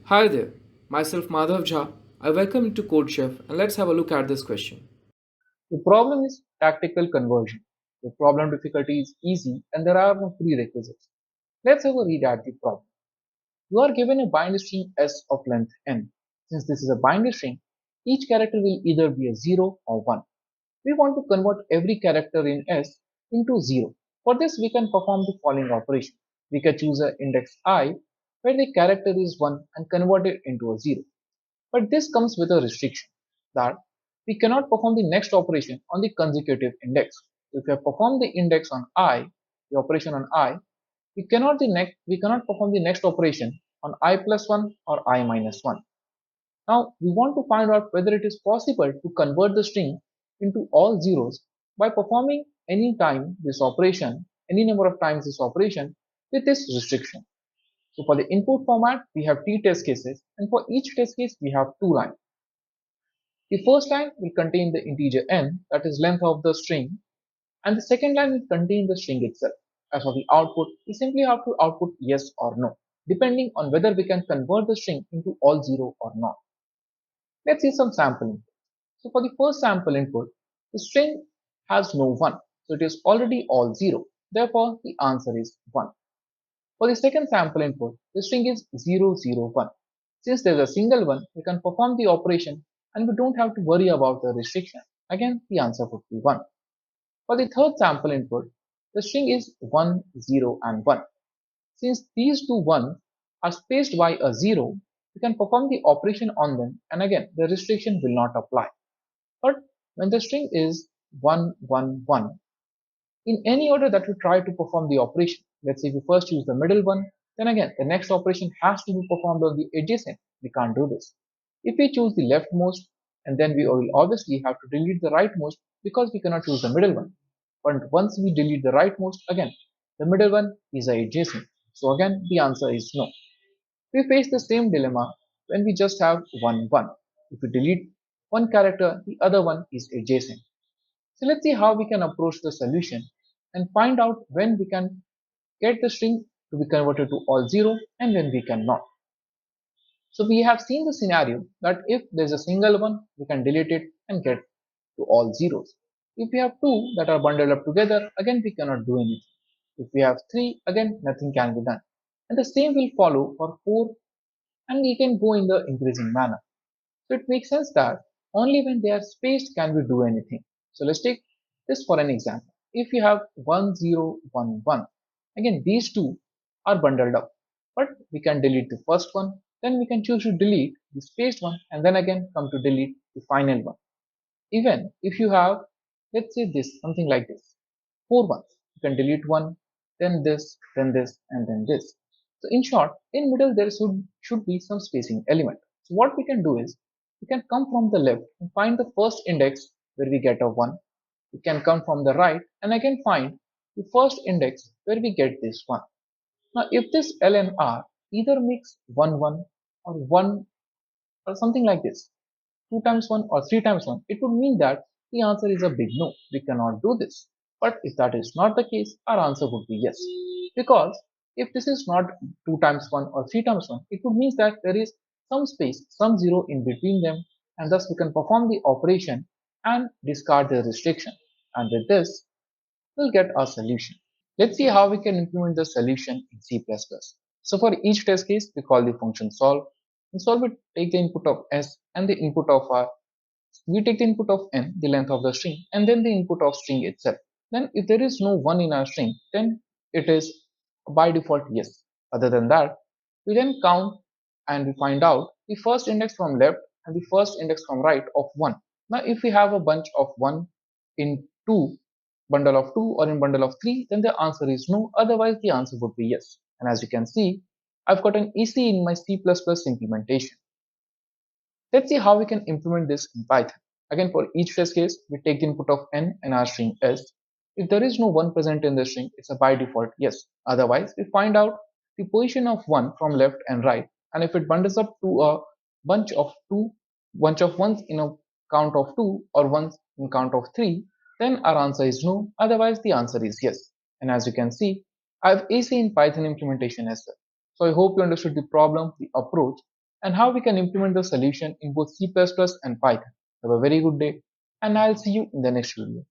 Hi there, myself Madhav Jha. I welcome you to CodeChef and let's have a look at this question. The problem is tactical conversion. The problem difficulty is easy and there are no prerequisites. Let's have a read at the problem. You are given a binary string s of length n. Since this is a binary string, each character will either be a 0 or 1. We want to convert every character in s into 0. For this, we can perform the following operation. We can choose an index I where the character is 1 and convert it into a 0. But this comes with a restriction that we cannot perform the next operation on the consecutive index. So if we have performed the index on I, the operation on I, we cannot perform the next operation on I plus 1 or I minus 1. Now we want to find out whether it is possible to convert the string into all zeros by performing any number of times this operation with this restriction. So for the input format, we have t test cases, and for each test case, we have two lines. The first line will contain the integer n, that is length of the string, and the second line will contain the string itself. As for the output, we simply have to output yes or no, depending on whether we can convert the string into all zero or not. Let's see some sample input. So for the first sample input, the string has no 1, so it is already all 0. Therefore, the answer is 1. For the second sample input, the string is 001. Since there's a single one, we can perform the operation and we don't have to worry about the restriction. Again, the answer would be 1. For the third sample input, the string is 1, 0 and 1. Since these two ones are spaced by a 0, we can perform the operation on them and again the restriction will not apply. But when the string is 1, 1, 1, in any order that we try to perform the operation. Let's say we first choose the middle one, then again the next operation has to be performed on the adjacent. We can't do this. If we choose the leftmost, and then we will obviously have to delete the rightmost because we cannot choose the middle one. But once we delete the rightmost, again the middle one is adjacent. So again the answer is no. We face the same dilemma when we just have 1 1. If we delete one character, the other one is adjacent. So let's see how we can approach the solution and find out when we can get the string to be converted to all 0 and when we cannot. So we have seen the scenario that if there's a single one, we can delete it and get to all zeros. If we have two that are bundled up together, again we cannot do anything. If we have three, again nothing can be done. And the same will follow for 4 and we can go in the increasing manner. So it makes sense that only when they are spaced can we do anything. So let's take this for an example. If you have 1, 0, 1, 1, again these two are bundled up, but we can delete the first one, then we can choose to delete the spaced one and then again come to delete the final one. Even if you have, let's say this, something like this, 4 ones, you can delete one, then this, and then this. So in short, in middle there should be some spacing element. So what we can do is, we can come from the left and find the first index where we get a 1. We can come from the right and again find the first index where we get this 1. Now if this L and R either makes 1 1 or 1 or something like this, 2 times 1 or 3 times 1, it would mean that the answer is a big no. We cannot do this. But if that is not the case, our answer would be yes. Because if this is not 2 times 1 or 3 times 1, it would mean that there is some space, some 0 in between them, and thus we can perform the operation and discard the restriction. And with this, we'll get our solution. Let's see how we can implement the solution in C++. So for each test case, we call the function solve. In solve, we take the input of s and the input of our we take the input of n, the length of the string, and then the input of string itself. Then if there is no 1 in our string, then it is by default yes. Other than that, we then count and we find out the first index from left and the first index from right of 1. Now if we have a bunch of 1 in 2, bundle of 2 or in bundle of 3, then the answer is no. Otherwise the answer would be yes. And as you can see, I've got an EC in my C++ implementation. Let's see how we can implement this in Python. Again, for each test case, we take the input of n and our string s. If there is no 1 present in the string, it's a by default yes. Otherwise, we find out the position of 1 from left and right. And if it bundles up to a bunch of 2, bunch of ones in a count of 2 or ones in count of 3, then our answer is no. Otherwise, the answer is yes. And as you can see, I have AC in Python implementation as well. So I hope you understood the problem, the approach, and how we can implement the solution in both C++ and Python. Have a very good day, and I'll see you in the next video.